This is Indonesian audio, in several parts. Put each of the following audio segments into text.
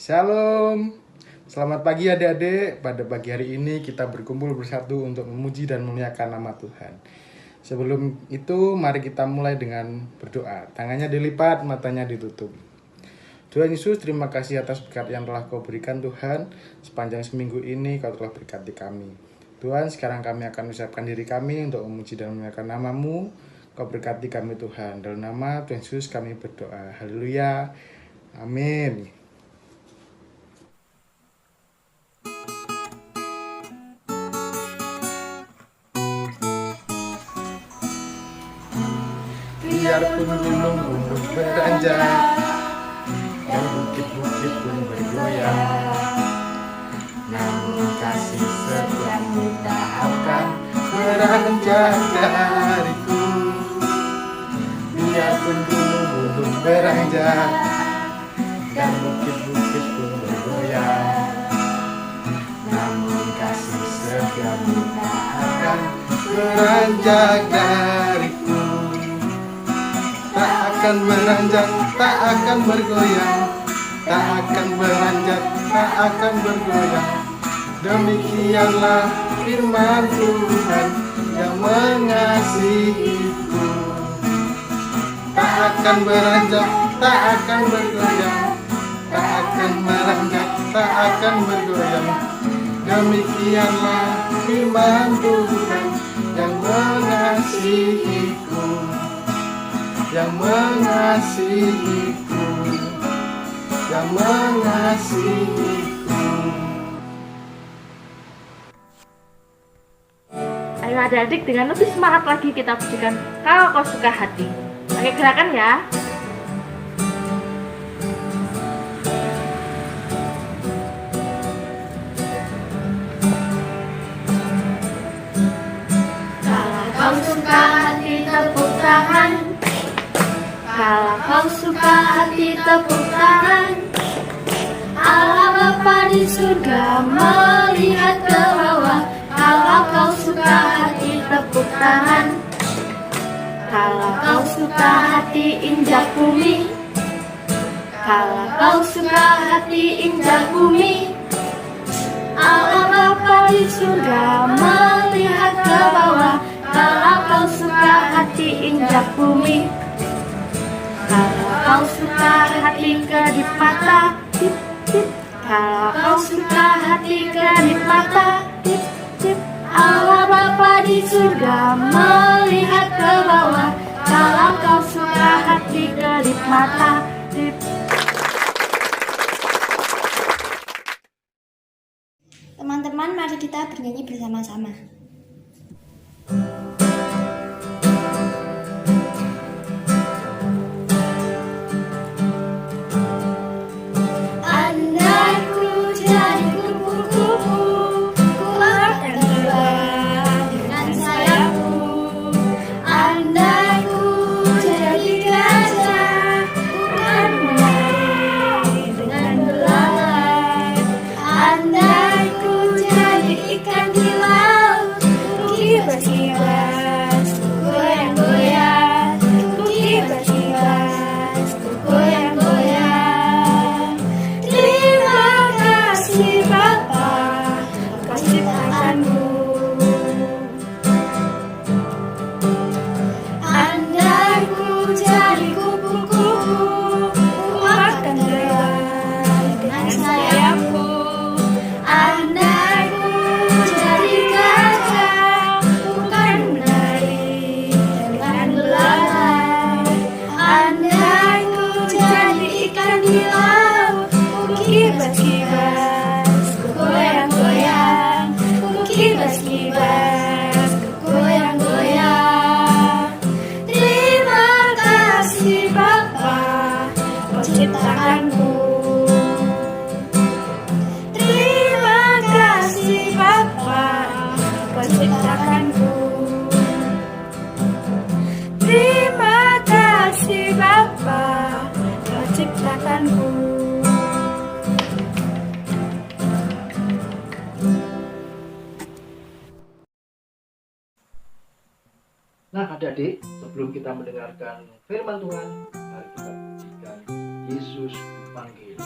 Shalom, selamat pagi adik-adik. Pada pagi hari ini kita berkumpul bersatu untuk memuji dan memuliakan nama Tuhan. Sebelum itu mari kita mulai dengan berdoa. Tangannya dilipat, matanya ditutup. Tuhan Yesus, terima kasih atas berkat yang telah Kau berikan Tuhan. Sepanjang seminggu ini Kau telah berkati kami. Tuhan, sekarang kami akan menyiapkan diri kami untuk memuji dan memuliakan nama-Mu. Kau berkati kami Tuhan. Dalam nama Tuhan Yesus kami berdoa. Haleluya. Amin. Biarpun gunung-gunung beranjak dan bukit-bukit pun bergoyang, namun kasih setiamu tak akan beranjak dariku. Biarpun gunung-gunung beranjak dan bukit-bukit pun bergoyang, namun kasih setiamu tak akan beranjak dariku. Tak akan beranjak, tak akan bergoyang, tak akan beranjak, tak akan bergoyang. Demikianlah firman Tuhan yang mengasihiku. Tak akan beranjak, tak akan bergoyang, tak akan beranjak, tak akan bergoyang. Demikianlah firman Tuhan yang mengasihiku, yang mengasihiku, yang mengasihiku. Ayo adik-adik, dengan lebih semangat lagi kita pujikan Kalau Kau Suka Hati. Pakai gerakan ya. Kalau kau suka hati tepuk tangan. Kalau kau suka hati tepuk tangan. Allah Bapa di surga melihat ke bawah. Kalau kau suka hati tepuk tangan. Kalau kau suka hati injak bumi. Kalau kau suka hati injak bumi. Allah Bapa di surga melihat ke bawah. Kalau kau suka hati injak bumi. Kalau kau suka hati kedip mata, tip, tip. Kalau kau suka hati kedip mata, tip, tip. Allah Bapa di surga melihat ke bawah. Kalau kau suka hati kedip mata, tip. Teman-teman, mari kita bernyanyi bersama-sama. Andai ku jadi kupu-kupu, ku akan terbang dengan sayapku. Andai ku jadi gajah, ku akan menari dengan belalai. Andai ku jadi ikan di laut, ku kibas-kibas, ku goyang-goyang, ku kibas-kibas, ku goyang-goyang. Terima kasih Bapa, Kau ciptakanku. Andai ku jadi kupu-kupu, ku akan terbang dengan sayapku. Andai ku jadi gajah, ku akan menari dengan belalai. Andai ku jadi ikan di laut, ku kibas-kibas, ku goyang-goyang, ku kibas-kibas, ku goyang-goyang. Terima kasih Bapa, Kau ciptakanku. Terima kasih Bapa, Kau ciptakanku. Terima kasih Bapa, Kau ciptakanku. Nah adik-adik, sebelum kita mendengarkan firman Tuhan, mari kita pujikan Yesus Panggil.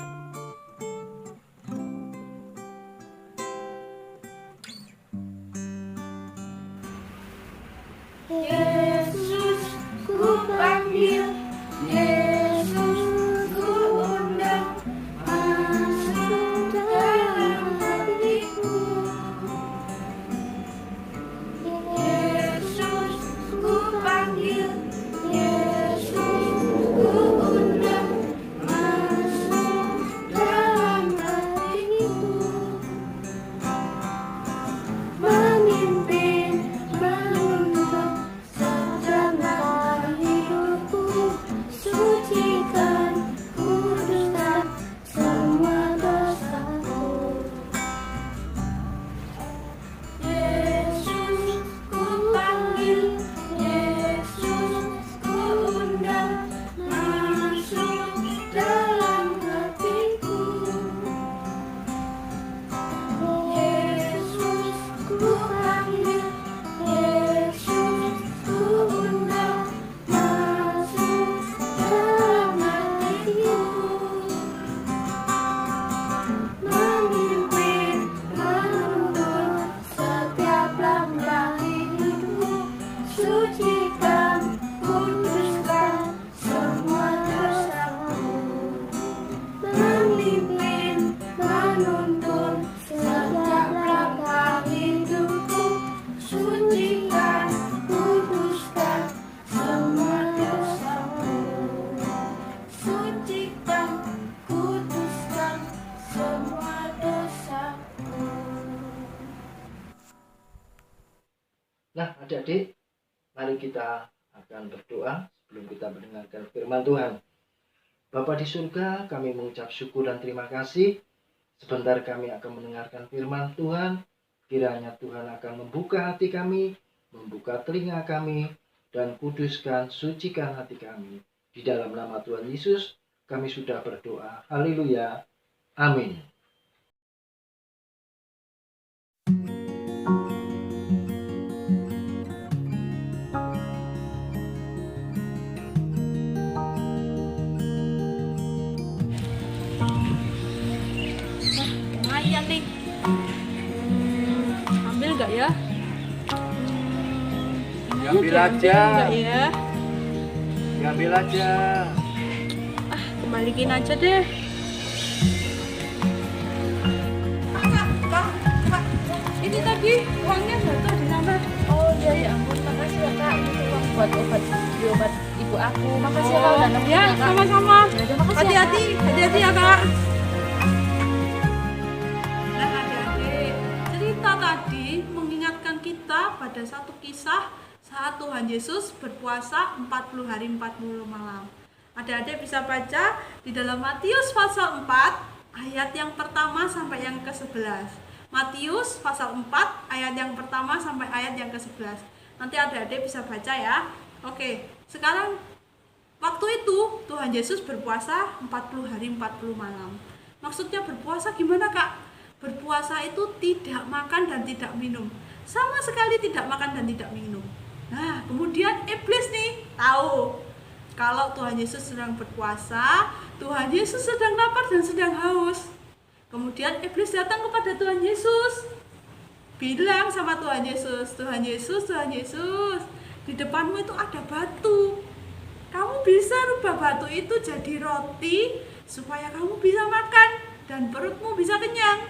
Adik-adik, mari kita akan berdoa sebelum kita mendengarkan firman Tuhan. Bapa di surga, kami mengucap syukur dan terima kasih. Sebentar kami akan mendengarkan firman Tuhan. Kiranya Tuhan akan membuka hati kami, membuka telinga kami, dan kuduskan, sucikan hati kami. Di dalam nama Tuhan Yesus, kami sudah berdoa. Haleluya. Amin. Lumayan nih. Ambil nggak ya? Ambil aja. Enggak ya? Ambil aja. Kembaliin aja deh. Kak, ini tadi uangnya jatuh di sana. Oh iya ya ampun, makasih ya kak. Ini uang buat obat ibu aku. Makasih ya kak udah nemenin Ya, ya, kak. sama-sama. Ya udah, makasih ya, Hati-hati, Kak. hati-hati ya kak. Nah adik-adik, cerita tadi mengingatkan kita pada satu kisah saat Tuhan Yesus berpuasa 40 hari 40 malam. Adik-adik bisa baca di dalam Matius pasal 4 ayat yang pertama sampai yang ke-11. Matius pasal 4 ayat yang pertama sampai ayat yang ke-11. Nanti adik-adik bisa baca ya. Oke, sekarang waktu itu Tuhan Yesus berpuasa 40 hari 40 malam. Maksudnya berpuasa gimana kak? Berpuasa itu tidak makan dan tidak minum. Sama sekali tidak makan dan tidak minum. Nah, kemudian iblis nih tahu kalau Tuhan Yesus sedang berpuasa, Tuhan Yesus sedang lapar dan sedang haus. Kemudian iblis datang kepada Tuhan Yesus, bilang sama Tuhan Yesus, Tuhan Yesus, Tuhan Yesus, di depanmu itu ada batu. Kamu bisa rubah batu itu jadi roti supaya kamu bisa makan dan perutmu bisa kenyang.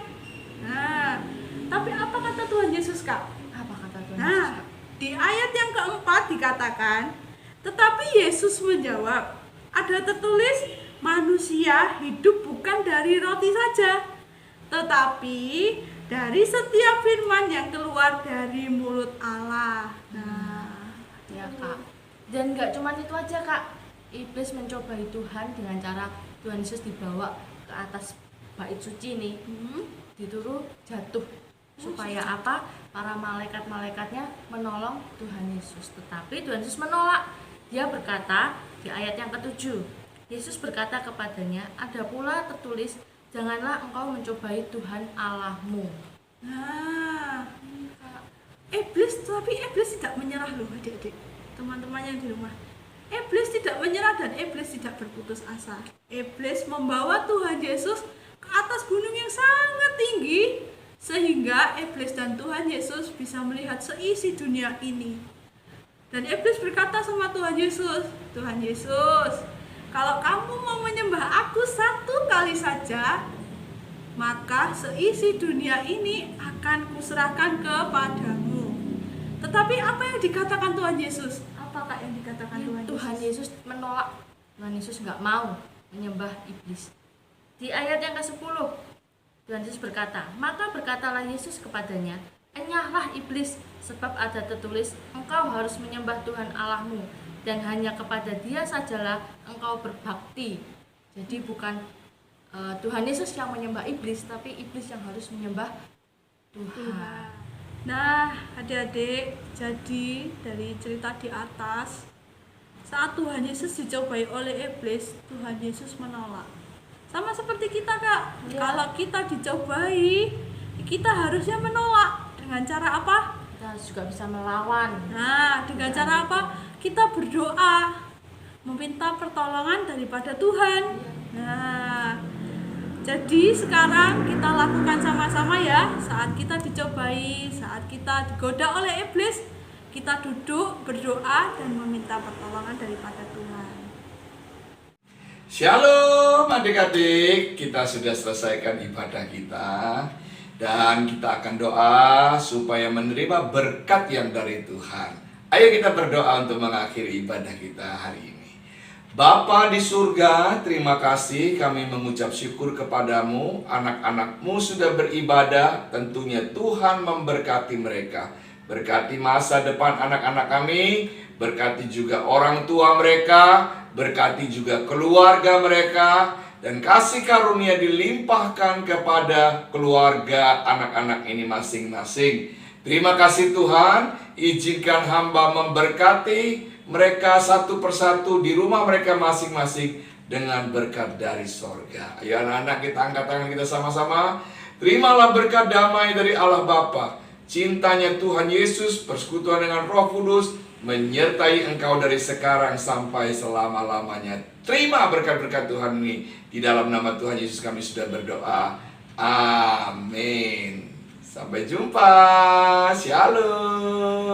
Nah, tapi apa kata Tuhan Yesus kak? Apa kata Tuhan Yesus, Nah, Kak? di ayat yang keempat dikatakan, tetapi Yesus menjawab, ada tertulis, manusia hidup bukan dari roti saja, tetapi dari setiap firman yang keluar dari mulut Allah. Nah, Ya kak. Dan nggak cuma itu aja kak. Iblis mencobai Tuhan dengan cara Tuhan Yesus dibawa ke atas bait suci nih, dituruh jatuh supaya apa? Para malaikat-malaikatnya menolong Tuhan Yesus. Tetapi Tuhan Yesus menolak. Dia berkata di ayat yang ke-7, Yesus berkata kepadanya, ada pula tertulis, janganlah engkau mencobai Tuhan Allahmu. nah, iblis tidak menyerah loh adik-adik, teman-teman yang di rumah. Iblis tidak menyerah dan iblis tidak berputus asa. Iblis membawa Tuhan Yesus ke atas gunung yang sangat tinggi, sehingga iblis dan Tuhan Yesus bisa melihat seisi dunia ini. Dan iblis berkata sama Tuhan Yesus, Tuhan Yesus, kalau kamu mau menyembah aku satu kali saja, maka seisi dunia ini akan kuserahkan kepadamu. Tetapi apa yang dikatakan Tuhan Yesus? Apakah yang dikatakan Tuhan Yesus? Tuhan Yesus menolak. Tuhan Yesus nggak mau menyembah iblis. Di ayat yang ke-10, Tuhan Yesus berkata, maka berkatalah Yesus kepadanya, enyahlah iblis, sebab ada tertulis, engkau harus menyembah Tuhan Allahmu, dan hanya kepada Dia sajalah engkau berbakti. Jadi bukan Tuhan Yesus yang menyembah iblis, tapi iblis yang harus menyembah Tuhan. Nah, adik-adik, jadi dari cerita di atas, saat Tuhan Yesus dicobai oleh iblis, Tuhan Yesus menolak. Sama seperti kita kak, Ya. kalau kita dicobai, kita harusnya menolak. Dengan cara apa? Kita juga bisa melawan. Nah, dengan cara apa? Kita berdoa, meminta pertolongan daripada Tuhan. Nah, jadi sekarang kita lakukan sama-sama ya. Saat kita dicobai, saat kita digoda oleh iblis, kita duduk, berdoa, dan meminta pertolongan daripada Tuhan. Shalom adik-adik, kita sudah selesaikan ibadah kita dan kita akan doa supaya menerima berkat yang dari Tuhan. Ayo kita berdoa untuk mengakhiri ibadah kita hari ini. Bapa di surga, terima kasih kami mengucap syukur kepadamu. Anak-anakmu sudah beribadah, tentunya Tuhan memberkati mereka. berkati masa depan anak-anak kami, berkati juga orang tua mereka, berkati juga keluarga mereka, dan kasih karunia dilimpahkan kepada keluarga anak-anak ini masing-masing. Terima kasih Tuhan, izinkan hamba memberkati mereka satu persatu di rumah mereka masing-masing dengan berkat dari sorga. Ayo anak-anak, kita angkat tangan kita sama-sama. Terimalah berkat damai dari Allah Bapa, cintanya Tuhan Yesus, persekutuan dengan Roh Kudus, menyertai engkau dari sekarang sampai selama-lamanya. Terima berkat-berkat Tuhan ini. Di dalam nama Tuhan Yesus kami sudah berdoa. Amin. Sampai jumpa. Shalom.